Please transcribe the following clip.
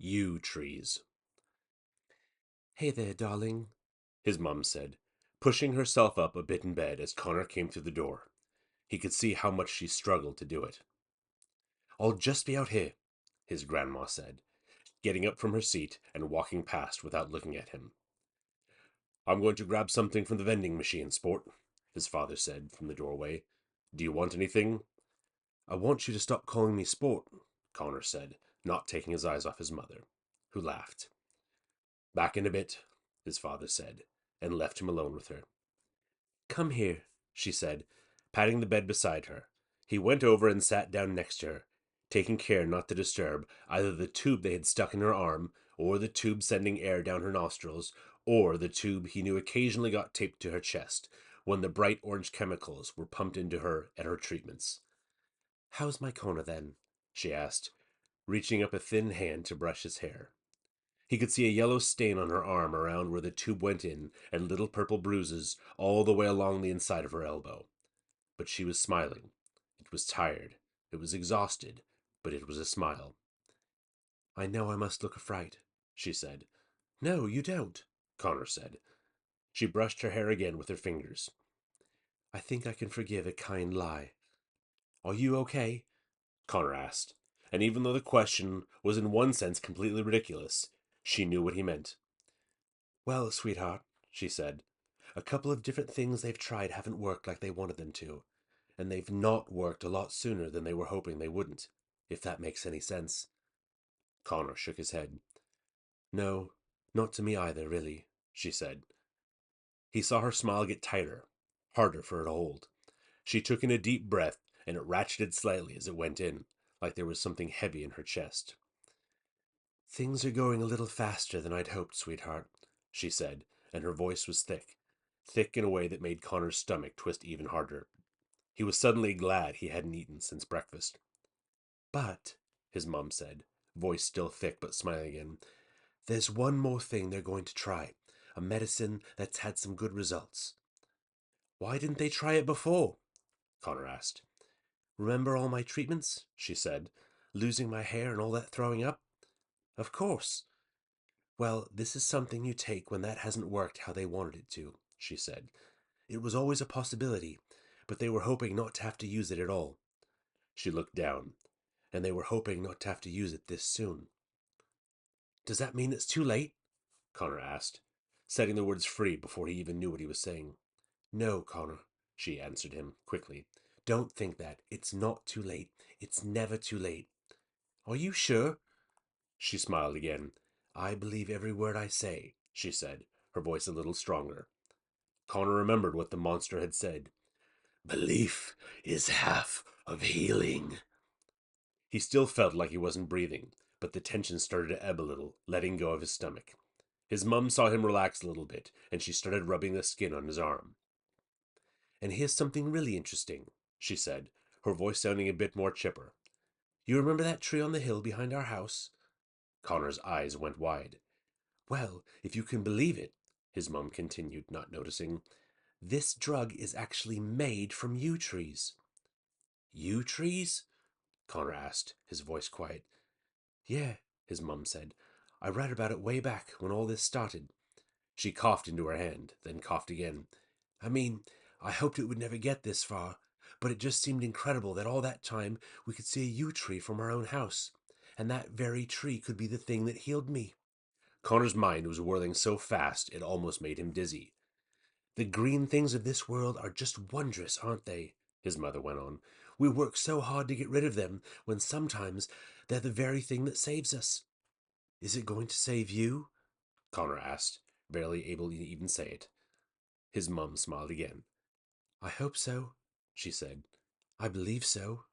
Yew trees. Hey there, darling, His mum said, pushing herself up a bit in bed as Connor came through the door. He could see how much she struggled to do it. I'll just be out here, his grandma said, getting up from her seat and walking past without looking at him. I'm going to grab something from the vending machine, sport, his father said from the doorway. Do you want anything? I want you to stop calling me sport, Connor said, not taking his eyes off his mother, who laughed. Back in a bit, his father said, and left him alone with her. Come here, she said, patting the bed beside her. He went over and sat down next to her, taking care not to disturb either the tube they had stuck in her arm, or the tube sending air down her nostrils, or the tube he knew occasionally got taped to her chest when the bright orange chemicals were pumped into her at her treatments. How's my Kona then? She asked, reaching up a thin hand to brush his hair. He could see a yellow stain on her arm around where the tube went in, and little purple bruises all the way along the inside of her elbow. But she was smiling. It was tired. It was exhausted, but it was a smile. I know I must look a fright, she said. No, you don't, Connor said. She brushed her hair again with her fingers. I think I can forgive a kind lie. Are you okay? Connor asked, and even though the question was in one sense completely ridiculous, she knew what he meant. Well, sweetheart, she said, a couple of different things they've tried haven't worked like they wanted them to, and they've not worked a lot sooner than they were hoping they wouldn't, if that makes any sense. Connor shook his head. No, not to me either, really, she said. He saw her smile get tighter, harder for her to hold. She took in a deep breath, and it ratcheted slightly as it went in, like there was something heavy in her chest. Things are going a little faster than I'd hoped, sweetheart, she said, and her voice was thick, thick in a way that made Connor's stomach twist even harder. He was suddenly glad he hadn't eaten since breakfast. But, his mum said, voice still thick but smiling again, there's one more thing they're going to try, a medicine that's had some good results. Why didn't they try it before? Connor asked. Remember all my treatments? She said, losing my hair and all that throwing up? Of course. Well, this is something you take when that hasn't worked how they wanted it to, she said. It was always a possibility, but they were hoping not to have to use it at all. She looked down, and they were hoping not to have to use it this soon. Does that mean it's too late? Connor asked, setting the words free before he even knew what he was saying. No, Connor, she answered him quickly. Don't think that. It's not too late. It's never too late. Are you sure? She smiled again. I believe every word I say, she said, her voice a little stronger. Connor remembered what the monster had said. Belief is half of healing. He still felt like he wasn't breathing, but the tension started to ebb a little, letting go of his stomach. His mum saw him relax a little bit, and she started rubbing the skin on his arm. And here's something really interesting, she said, her voice sounding a bit more chipper. You remember that tree on the hill behind our house? Connor's eyes went wide. Well, if you can believe it, his mum continued, not noticing, this drug is actually made from yew trees. Yew trees? Connor asked, his voice quiet. Yeah, his mum said. I read about it way back when all this started. She coughed into her hand, then coughed again. I mean, I hoped it would never get this far, but it just seemed incredible that all that time we could see a yew tree from our own house, and that very tree could be the thing that healed me. Connor's mind was whirling so fast it almost made him dizzy. The green things of this world are just wondrous, aren't they? His mother went on. We work so hard to get rid of them when sometimes they're the very thing that saves us. Is it going to save you? Connor asked, barely able to even say it. His mum smiled again. I hope so, she said. I believe so.